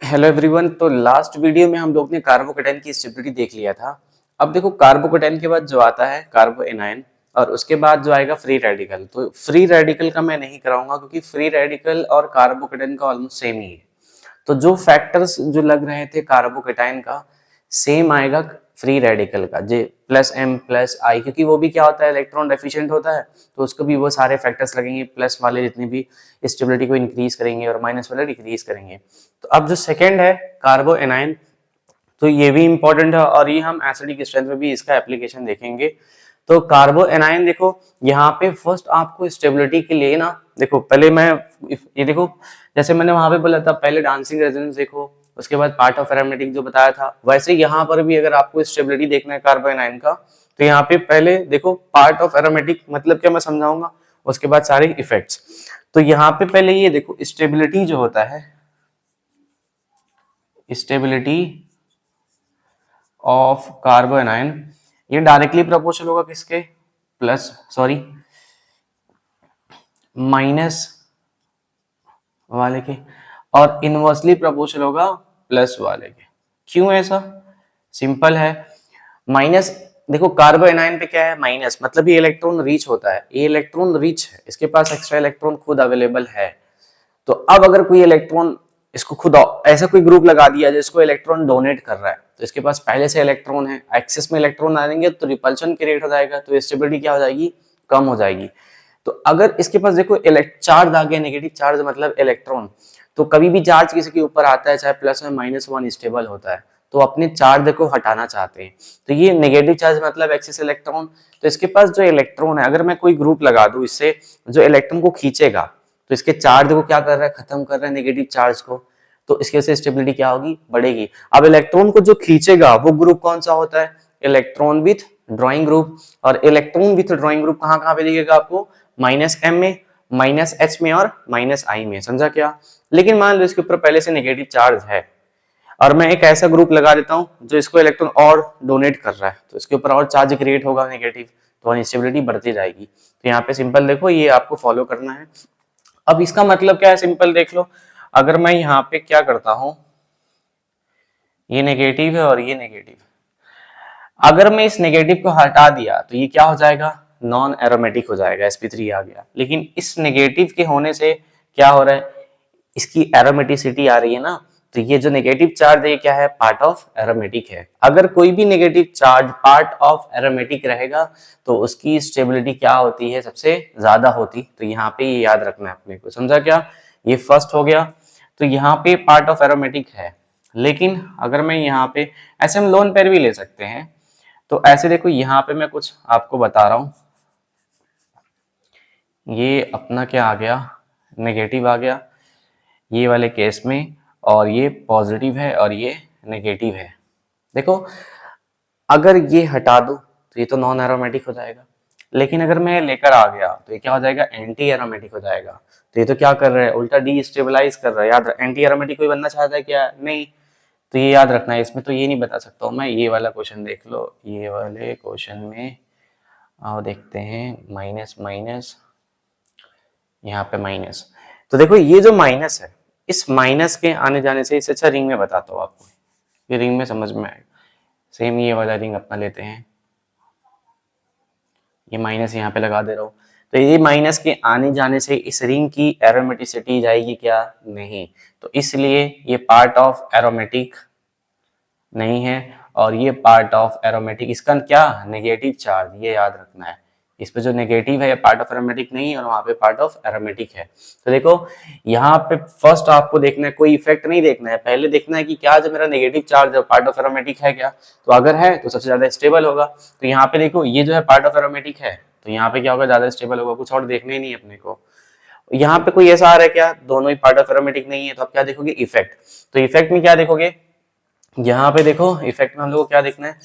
Hello everyone. तो last video में हम लोग ने कार्बोकेटाइन की स्टेबिलिटी देख लिया था। अब देखो कार्बोकेटाइन के बाद जो आता है कार्बो एनायन और उसके बाद जो आएगा फ्री रेडिकल। तो फ्री रेडिकल का मैं नहीं कराऊंगा क्योंकि फ्री रेडिकल और कार्बोकेटाइन का ऑलमोस्ट सेम ही है। तो जो फैक्टर्स जो लग रहे थे कार्बोकेटाइन का सेम आएगा फ्री रेडिकल का, जे प्लस एम प्लस आई, क्योंकि वो भी क्या होता है, इलेक्ट्रॉन डेफिशिएंट होता है। तो उसको भी वो सारे फैक्टर्स लगेंगे, प्लस वाले जितने भी स्टेबिलिटी को इंक्रीज करेंगे और माइनस वाले डिक्रीज करेंगे। तो अब जो सेकेंड है कार्बो एनाइन, तो ये भी इंपॉर्टेंट है और ये हम एसिडिक स्ट्रेंथ में भी इसका एप्लीकेशन देखेंगे। तो कार्बो एनाइन देखो यहाँ पे फर्स्ट आपको स्टेबिलिटी के लिए ना, देखो पहले मैं ये देखो जैसे मैंने वहां पे बोला था पहले डांसिंग रेजोनेंस देखो, उसके बाद पार्ट ऑफ एरोमेटिक जो बताया था, वैसे यहाँ पर भी अगर आपको स्टेबिलिटी देखना है कार्बो एनाइन का तो यहाँ पे पहले देखो पार्ट ऑफ एरोमेटिक मतलब क्या मैं समझाऊंगा, उसके बाद सारे इफेक्ट्स। तो यहाँ पे पहले ये देखो स्टेबिलिटी जो होता है, स्टेबिलिटी ऑफ कार्बो एनाइन, ये डायरेक्टली प्रोपोर्शनल होगा किसके, प्लस सॉरी माइनस वाले के, और इनवर्सली प्रोपोर्शनल होगा प्लस वाले के। क्यों ऐसा? सिंपल है। माइनस देखो कार्बो एनाइन पे क्या है, माइनस मतलब ये इलेक्ट्रॉन रीच होता है, ये इलेक्ट्रॉन रीच है, इसके पास एक्स्ट्रा इलेक्ट्रॉन खुद अवेलेबल है। तो अब अगर कोई इलेक्ट्रॉन इसको खुद ऐसा कोई ग्रुप लगा दिया जिसको इलेक्ट्रॉन डोनेट कर रहा है, तो इसके पास पहले से इलेक्ट्रॉन है, एक्सेस में इलेक्ट्रॉन आएंगे तो रिपल्शन क्रिएट हो जाएगा, तो स्टेबिलिटी क्या हो जाएगी, कम हो जाएगी। तो अगर इसके पास देखो चार्ज आ गया, नेगेटिव चार्ज मतलब इलेक्ट्रॉन, तो कभी भी चार्ज किसी के ऊपर आता है चाहे प्लस में माइनस वन स्टेबल होता है, तो अपने चार्ज को हटाना चाहते हैं। तो ये नेगेटिव चार्ज मतलब एक्सेस इलेक्ट्रॉन, तो इसके पास जो इलेक्ट्रॉन है अगर मैं कोई ग्रुप लगा दूं इससे जो इलेक्ट्रॉन को खींचेगा, तो इसके चार्ज को क्या कर रहा है, खत्म कर रहा है नेगेटिव चार्ज को, तो इसके से स्टेबिलिटी क्या होगी, बढ़ेगी। अब इलेक्ट्रॉन को जो खींचेगा वो ग्रुप कौन सा होता है, इलेक्ट्रॉन विथ ड्रॉइंग ग्रुप। और इलेक्ट्रॉन विथ ड्रॉइंग ग्रुप कहाँ कहाँ पे दिखेगा आपको, माइनस एम में, माइनस एच में और माइनस आई में, समझा क्या। लेकिन मान लो इसके ऊपर पहले से नेगेटिव चार्ज है और मैं एक ऐसा ग्रुप लगा देता हूं जो इसको इलेक्ट्रॉन और डोनेट कर रहा है, तो इसके ऊपर और चार्ज क्रिएट होगा नेगेटिव, तो अनस्टेबिलिटी बढ़ती जाएगी। तो यहाँ पे सिंपल देखो ये आपको फॉलो करना है। अब इसका मतलब क्या है, सिंपल देख लो। अगर मैं यहाँ पे क्या करता हूं, ये नेगेटिव है और ये नेगेटिव, अगर मैं इस नेगेटिव को हटा दिया तो ये क्या हो जाएगा, नॉन एरोमेटिक हो जाएगा, sp3 आ गया। लेकिन इस नेगेटिव के होने से क्या हो रहा है, इसकी एरोमेटिसिटी आ रही है ना, तो ये जो नेगेटिव चार्ज है क्या है, पार्ट ऑफ एरोमेटिक है। अगर कोई भी negative charge part of aromatic रहेगा तो उसकी स्टेबिलिटी क्या होती है, सबसे ज्यादा होती। तो यहाँ पे ये याद रखना है अपने को, समझा क्या। ये फर्स्ट हो गया। तो यहाँ पे पार्ट ऑफ एरोमेटिक है, लेकिन अगर मैं यहाँ पे ऐसे हम लोन पेयर भी ले सकते हैं। तो ऐसे देखो यहाँ पे मैं कुछ आपको बता रहा हूं, ये अपना क्या आ गया, नेगेटिव आ गया ये वाले केस में, और ये पॉजिटिव है और ये नेगेटिव है। देखो अगर ये हटा दो तो ये तो नॉन एरोमेटिक हो जाएगा, लेकिन अगर मैं लेकर आ गया तो ये क्या हो जाएगा, एंटी एरोमेटिक हो जाएगा। तो ये तो क्या कर रहा है, उल्टा डीस्टेबलाइज कर रहा है। याद एंटी एरोमेटिक कोई बनना चाहता है क्या, नहीं। तो ये याद रखना है, इसमें तो ये नहीं बता सकता हूँ मैं। ये वाला क्वेश्चन देख लो, ये वाले क्वेश्चन में आओ देखते हैं, माइनस माइनस, यहाँ पे माइनस। तो देखो ये जो माइनस है, इस माइनस के आने जाने से, इससे अच्छा रिंग में बताता हूँ आपको, ये रिंग में समझ में आएगा। सेम ये वाला रिंग अपना लेते हैं, ये माइनस यहाँ पे लगा दे रहा हूँ। तो ये माइनस के आने जाने से इस रिंग की एरोमेटिसिटी जाएगी क्या, नहीं। तो इसलिए ये पार्ट ऑफ एरोमेटिक नहीं है, और ये पार्ट ऑफ एरोमेटिक, इसका क्या, नेगेटिव चार्ज, ये याद रखना है। इस पे जो नेगेटिव है पार्ट ऑफ एरोमेटिक नहीं है, और वहां पे पार्ट ऑफ एरोमेटिक है। तो देखो यहाँ पे फर्स्ट आपको देखना है, कोई इफेक्ट नहीं देखना है, पहले देखना है कि क्या जो मेरा नेगेटिव चार्ज है पार्ट ऑफ एरोमेटिक है क्या। तो अगर है तो सबसे ज्यादा स्टेबल होगा। तो यहाँ पे देखो ये जो है पार्ट ऑफ एरोमेटिक है, तो यहाँ पे क्या होगा, ज्यादा स्टेबल होगा। कुछ और देखने ही नहीं अपने को। यहाँ पे कोई ऐसा आ रहा है क्या, दोनों ही पार्ट ऑफ एरोमेटिक नहीं है, तो आप क्या देखोगे, इफेक्ट। तो इफेक्ट में क्या देखोगे, यहाँ पे देखो इफेक्ट में हम लोग को क्या देखना है,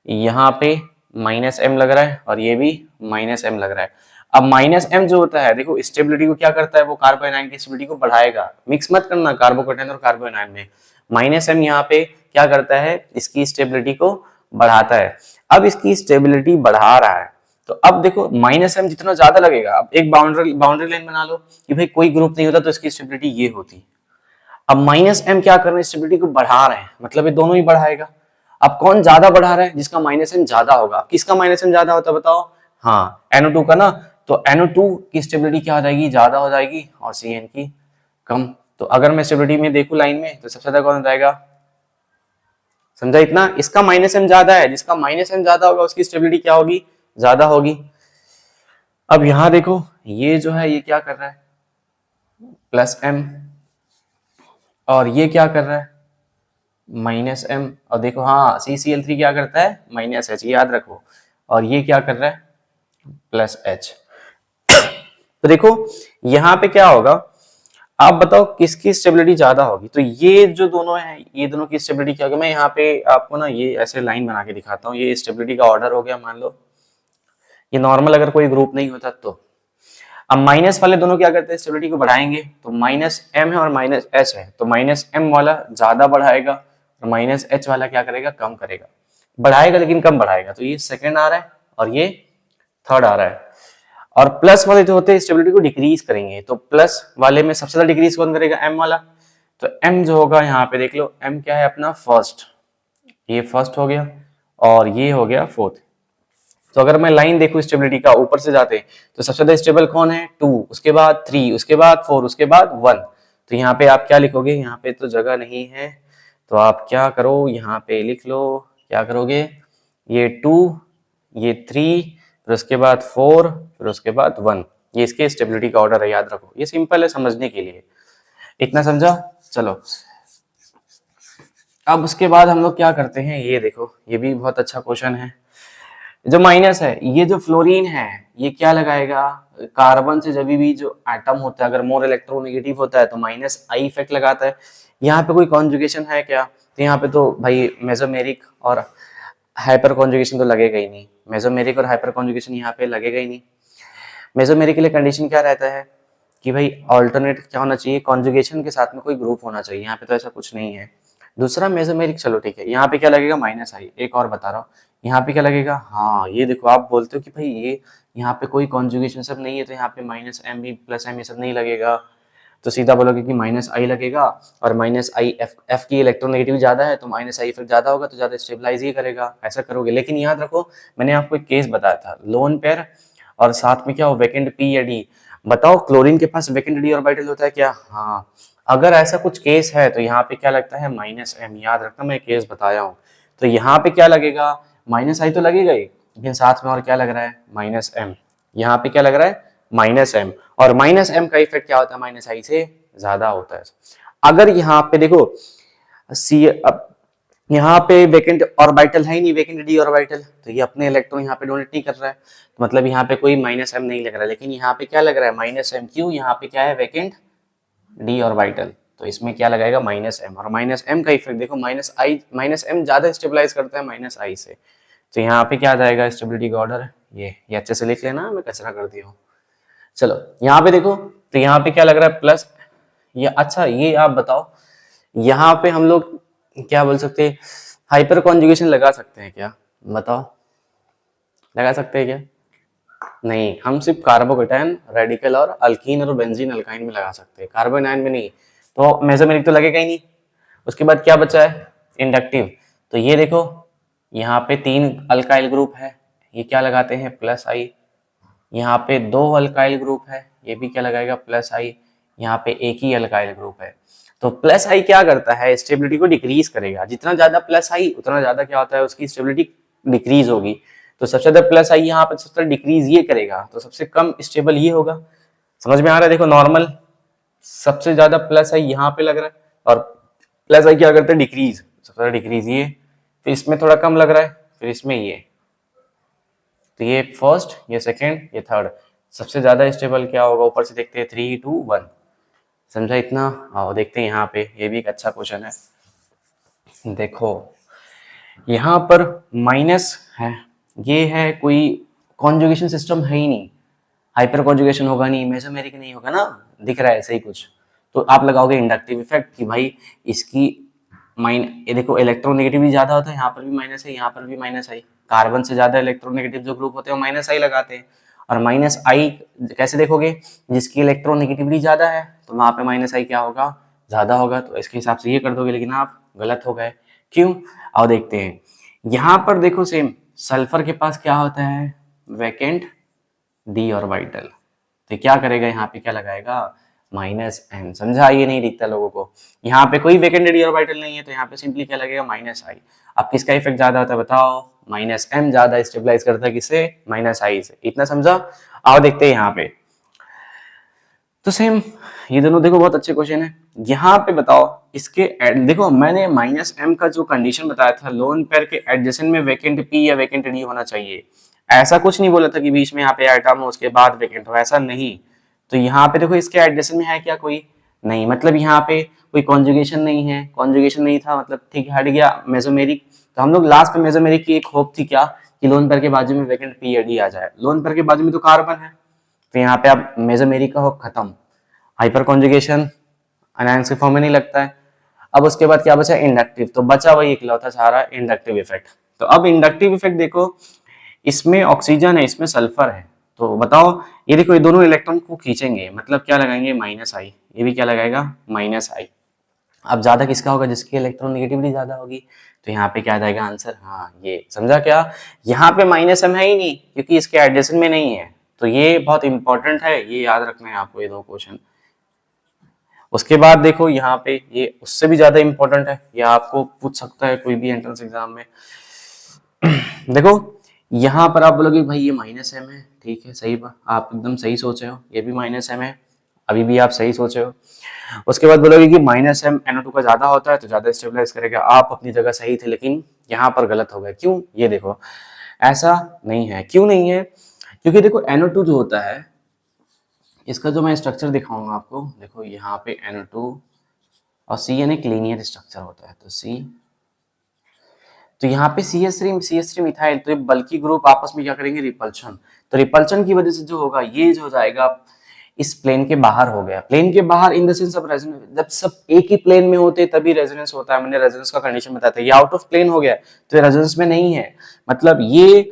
यहाँ पे माइनस एम लग रहा है और ये भी माइनस एम लग रहा है। अब माइनस एम जो होता है देखो स्टेबिलिटी को क्या करता है, वो कार्बो एनायन की स्टेबिलिटी को बढ़ाएगा। मिक्स मत करना कार्बोकेटायन और कार्बो एनायन में। माइनस एम यहाँ पे क्या करता है, इसकी स्टेबिलिटी को बढ़ाता है। अब इसकी स्टेबिलिटी बढ़ा रहा है, तो अब देखो माइनस एम जितना ज्यादा लगेगा, अब एक बाउंड्री लाइन बना लो कि भाई कोई ग्रुप नहीं होता तो इसकी स्टेबिलिटी ये होती। अब माइनस एम क्या कर रहे हैं, स्टेबिलिटी को बढ़ा रहे हैं, मतलब ये दोनों ही बढ़ाएगा। अब कौन ज्यादा बढ़ा रहा है, जिसका माइनस एम ज्यादा होगा। किसका माइनस एम ज्यादा होता है बताओ, हाँ NO2 का ना, तो NO2 की स्टेबिलिटी क्या हो जाएगी, ज्यादा हो जाएगी, और CN की कम। तो अगर मैं स्टेबिलिटी में देखूं लाइन में, तो सबसे ज्यादा कौन जाएगा, समझा इतना, इसका माइनस एम ज्यादा है, जिसका माइनस एम ज्यादा होगा उसकी स्टेबिलिटी क्या होगी, ज्यादा होगी। अब यहां देखो ये जो है ये क्या कर रहा है, प्लस एम, और ये क्या कर रहा है, माइनस एम, और देखो हाँ CCl3 क्या करता है, माइनस एच, याद रखो, और ये क्या कर रहा है, प्लस एच। तो देखो यहाँ पे क्या होगा, आप बताओ किसकी स्टेबिलिटी ज्यादा होगी। तो ये जो दोनों हैं, ये दोनों की स्टेबिलिटी क्या होगी, मैं यहाँ पे आपको ना ये ऐसे लाइन बना के दिखाता हूँ। ये स्टेबिलिटी का ऑर्डर हो गया, मान लो ये नॉर्मल अगर कोई ग्रुप नहीं होता तो। अब माइनस वाले दोनों क्या करते हैं, स्टेबिलिटी को बढ़ाएंगे, तो माइनस एम है और माइनस एच है, तो माइनस एम वाला ज्यादा बढ़ाएगा और माइनस एच वाला क्या करेगा, कम करेगा, बढ़ाएगा लेकिन कम बढ़ाएगा। तो ये सेकंड आ रहा है और ये थर्ड आ रहा है। और प्लस वाले जो होते हैं स्टेबिलिटी को डिक्रीज करेंगे, तो प्लस वाले में सबसे ज्यादा डिक्रीज कौन करेगा, एम वाला। तो एम जो होगा यहाँ पे देख लो, एम क्या है अपना फर्स्ट, ये फर्स्ट हो गया और ये हो गया फोर्थ। तो अगर मैं लाइन देखूं स्टेबिलिटी का ऊपर से जाते, तो सबसे ज्यादा स्टेबल कौन है, 2, उसके बाद 3, उसके बाद 4, उसके बाद 1। तो यहाँ पे आप क्या लिखोगे, यहाँ पे तो जगह नहीं है, तो आप क्या करो यहाँ पे लिख लो, क्या करोगे, ये 2, ये 3, फिर उसके बाद 4, फिर उसके बाद 1। ये इसके स्टेबिलिटी का ऑर्डर है, याद रखो, ये सिंपल है समझने के लिए। इतना समझा, चलो अब उसके बाद हम लोग क्या करते हैं, ये देखो ये भी बहुत अच्छा क्वेश्चन है। जो माइनस है, ये जो फ्लोरीन है, ये क्या लगाएगा, कार्बन से जब भी जो एटम होता है अगर मोर इलेक्ट्रोनेगेटिव होता है तो माइनस आई इफेक्ट लगाता है। यहाँ पे कोई कॉन्जुगेशन है क्या, तो यहाँ पे तो भाई मेसोमेरिक और हाइपर कॉन्जुगेशन तो लगेगा ही नहीं, मेसोमेरिक और हाइपर कॉन्जुगेशन यहाँ पे लगेगा ही नहीं। मेसोमेरिक के लिए कंडीशन क्या रहता है कि भाई ऑल्टरनेट क्या होना चाहिए, कॉन्जुगेशन के साथ में कोई ग्रुप होना चाहिए, यहाँ पे तो ऐसा कुछ नहीं है। दूसरा मेसोमेरिक, चलो ठीक है, यहाँ पे क्या लगेगा, माइनस आई। एक और बता रहा हूँ, यहाँ पे क्या लगेगा, हाँ ये देखो आप बोलते हो कि भाई ये यहाँ पे कोई कॉन्जुगेशन सब नहीं है, तो यहाँ पे माइनस एम भी प्लस एम ये सब नहीं लगेगा, तो सीधा बोलोगे कि माइनस आई लगेगा। और माइनस आई एफ की इलेक्ट्रोनेगेटिविटी ज्यादा है, तो माइनस आई फिर ज्यादा होगा, तो ज्यादा स्टेबलाइज ही करेगा, ऐसा करोगे। लेकिन याद रखो मैंने आपको एक केस बताया था, लोन पेयर और साथ में क्या हो, वैकेंट पी या डी। बताओ क्लोरीन के पास वैकेंट डी ऑर्बिटल होता है क्या, हाँ। अगर ऐसा कुछ केस है तो यहाँ पे क्या लगता है, माइनस एम, याद रखना मैं केस बताया हूँ। तो यहाँ पे क्या लगेगा, माइनस आई तो लगेगा ही, लेकिन साथ में और क्या लग रहा है, माइनस एम। यहाँ पे क्या लग रहा है, माइनस एम, और माइनस एम का इफेक्ट क्या होता है, माइनस आई से ज्यादा होता है। अगर यहाँ पे देखो सी, अब यहाँ पे वेकेंट ऑर्बिटल है ही नहीं, वेकेंट डी ऑर्बिटल, तो ये अपने इलेक्ट्रॉन यहाँ पे डोनेट नहीं कर रहा है, तो मतलब यहाँ पे कोई माइनस एम नहीं लग रहा है। लेकिन यहाँ पे क्या लग रहा है, माइनस एम, क्यों, यहाँ पे क्या है, वेकेंट डी ऑर्बिटल, तो इसमें क्या लगाएगा, माइनस एम। और माइनस एम का इफेक्ट देखो, माइनस आई, माइनस एम ज्यादा स्टेबलाइज करता है माइनस आई से, तो यहाँ पे क्या आ जाएगा स्टेबिलिटी का ऑर्डर, ये अच्छे से लिख लेना, मैं कचरा कर दिया हूँ। चलो यहाँ पे देखो, तो यहाँ पे क्या लग रहा है, प्लस। ये अच्छा, ये आप बताओ यहाँ पे हम लोग क्या बोल सकते हैं, हाइपर कॉन्जुगेशन लगा सकते हैं क्या, बताओ, लगा सकते हैं क्या, नहीं, हम सिर्फ कार्बोकेटायन रेडिकल और अल्कीन और बेंजीन अल्काइन में लगा सकते हैं, कार्बन आयन में नहीं। तो मेसोमेरिक तो लगेगा ही नहीं। उसके बाद क्या बचा है, इंडक्टिव। तो ये देखो यहाँ पे 3 अल्काइल ग्रुप है, ये क्या लगाते हैं, प्लस आई। यहाँ पे 2 अल्काइल ग्रुप है, ये भी क्या लगाएगा, प्लस आई। यहाँ पे एक ही अल्काइल ग्रुप है, तो प्लस आई क्या करता है, स्टेबिलिटी को डिक्रीज करेगा। जितना ज्यादा प्लस आई उतना ज्यादा क्या होता है, उसकी स्टेबिलिटी डिक्रीज होगी। तो सबसे ज्यादा प्लस आई यहाँ पे सबसे डिक्रीज ये करेगा, तो सबसे कम स्टेबल ये होगा। समझ में आ रहा है, देखो नॉर्मल सबसे ज्यादा प्लस आई यहाँ पे लग रहा है, और प्लस आई क्या करते हैं, डिक्रीज, सबसे ज्यादा डिक्रीज ये, फिर इसमें थोड़ा कम लग रहा है, फिर इसमें ये, तो ये फर्स्ट, ये सेकेंड, ये थर्ड। सबसे ज्यादा स्टेबल क्या होगा, ऊपर से देखते हैं 3, 2, 1। समझा इतना, आओ देखते हैं यहाँ पे, ये भी एक अच्छा क्वेश्चन है। देखो यहाँ पर माइनस है, ये है कोई कॉन्जुगेशन सिस्टम है ही नहीं, हाइपर कॉन्जुगेशन होगा नहीं, मेसोमेरिक नहीं होगा ना, दिख रहा है ऐसे ही कुछ। तो आप लगाओगे इंडक्टिव इफेक्ट कि भाई इसकी ये देखो इलेक्ट्रोनेगेटिविटी ज्यादा होता है, यहाँ पर भी माइनस है, यहाँ पर भी माइनस आई। कार्बन से ज्यादा इलेक्ट्रोनेगेटिव जो ग्रुप होते हैं वो माइनस आई लगाते हैं। और माइनस आई कैसे देखोगे, जिसकी इलेक्ट्रोनेगेटिविटी ज्यादा है तो वहां पे माइनस आई क्या होगा, ज्यादा होगा तो इसके हिसाब से ये कर दोगे, लेकिन आप गलत हो गए। क्यों? आओ देखते हैं। यहाँ पर देखो सेम सल्फर के पास क्या होता है, वैकेंट डी ऑर्बिटल, तो क्या करेगा यहाँ पे, क्या लगाएगा, -m। समझा? ये नहीं दिखता लोगों को, यहाँ पे कोई वैकेंट डी ऑर्बिटल नहीं है तो यहाँ पे सिंपली क्या लगेगा, -i। अब किसका इफेक्ट ज्यादा होता है बताओ, -m ज्यादा स्टेबलाइज करता है किसे, -i से। इतना समझा? आओ देखते हैं यहाँ पे। तो सेम ये दोनों देखो बहुत अच्छे क्वेश्चन है। यहाँ पे बताओ इसके देखो मैंने -m का जो कंडीशन बताया था, लोन पेयर के एडजेसेंट में वैकेंट p या वैकेंट d होना चाहिए। ऐसा कुछ नहीं बोला था कि बीच में यहाँ पे आइटम हो उसके बाद वैकेंट हो, ऐसा नहीं। तो यहाँ पे देखो इसके एडजेसेंट में है क्या, कोई नहीं, मतलब यहाँ पे कोई कॉन्जुगेशन नहीं है, कॉन्जुगेशन नहीं था मतलब ठीक हट गया मेसोमेरिक। तो हम लोग लास्ट में मेसोमेरिक की एक होप थी क्या, कि लोन पेयर के बाजू में वैकेंट p या d आ जाए। लोन पेयर के बाजू में तो कार्बन है, तो यहाँ पे आप मेसोमेरिक का होप खत्म, हाइपर कॉन्जुगेशन अनायंस के फॉर्म में नहीं लगता है। अब उसके बाद क्या बचा, इंडक्टिव, तो बचा वही इकलौता सारा इंडक्टिव इफेक्ट। तो अब इंडक्टिव इफेक्ट देखो, इसमें ऑक्सीजन है, इसमें सल्फर है, तो बताओ ये देखो ये दोनों इलेक्ट्रॉन को खींचेंगे, मतलब क्या लगाएंगे, -i। ये भी क्या लगाएगा, -i। अब ज्यादा किसका होगा, जिसकी इलेक्ट्रॉन नेगेटिविटी ज्यादा होगी। तो यहाँ पे क्या आ जाएगा आंसर, हाँ ये समझा क्या, यहाँ पे -m है ही नहीं क्योंकि इसके एडजेसेंट में नहीं है। तो ये बहुत इंपॉर्टेंट है, ये याद रखना है आपको, ये दो क्वेश्चन। उसके बाद देखो यहाँ पे ये उससे भी ज्यादा इंपॉर्टेंट है, ये आपको पूछ सकता है कोई भी एंट्रेंस एग्जाम में। देखो यहाँ पर आप बोलोगे भाई ये -m है, ठीक है सही बात, आप एकदम सही सोचे हो, ये भी -m है, अभी भी आप सही सोचे हो। उसके बाद बोलोगे कि -m NO2 का ज्यादा होता है तो ज्यादा स्टेबलाइज करेगा, आप अपनी जगह सही थे लेकिन यहाँ पर गलत हो गए। क्यों? ये देखो ऐसा नहीं है। क्यों नहीं है? क्योंकि देखो NO2 जो होता है, इसका जो मैं स्ट्रक्चर दिखाऊंगा आपको, देखो यहाँ पे NO2 और CN एक लीनियर स्ट्रक्चर होता है, तो C, तो यहाँ पे CH3 मिथाइल, तो ये बल्कि ग्रुप आपस में क्या करेंगे, रिपल्शन। तो रिपल्शन की वजह से जो होगा, ये जो हो जाएगा इस प्लेन के बाहर हो गया। प्लेन के बाहर in the sense of resonance, जब सब एक ही प्लेन में होते तभी रेजोनेंस होता है। मैंने रेजोनेंस का कंडीशन बताया था, ये आउट ऑफ प्लेन हो गया तो ये रेजोनेंस में नहीं है, मतलब ये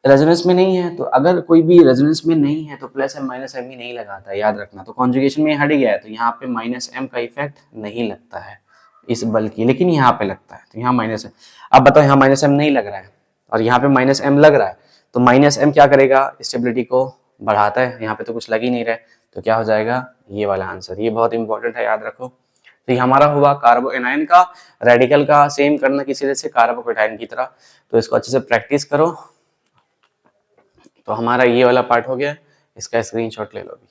रेजोनेंस में नहीं है। तो अगर कोई भी रेजोनेंस में नहीं है तो +m -m ही नहीं लगाता, याद रखना। तो कॉन्जुगेशन में हट गया है तो यहाँ पे -m का इफेक्ट नहीं लगता है इस बल की, लेकिन यहाँ पे लगता है, तो यहाँ -m। अब बताओ यहाँ -m नहीं लग रहा है और यहाँ पे -m लग रहा है, तो -m क्या करेगा, स्टेबिलिटी को बढ़ाता है। यहाँ पे तो कुछ लग ही नहीं रहा है, तो क्या हो जाएगा, ये वाला आंसर। ये बहुत इंपॉर्टेंट है, याद रखो। तो ये हमारा हुआ कार्बो एनायन का। रेडिकल का सेम करना किसी तरह से कार्बोकेटाइन की तरह, तो इसको अच्छे से प्रैक्टिस करो। तो हमारा ये वाला पार्ट हो गया, इसका स्क्रीनशॉट ले लो अभी।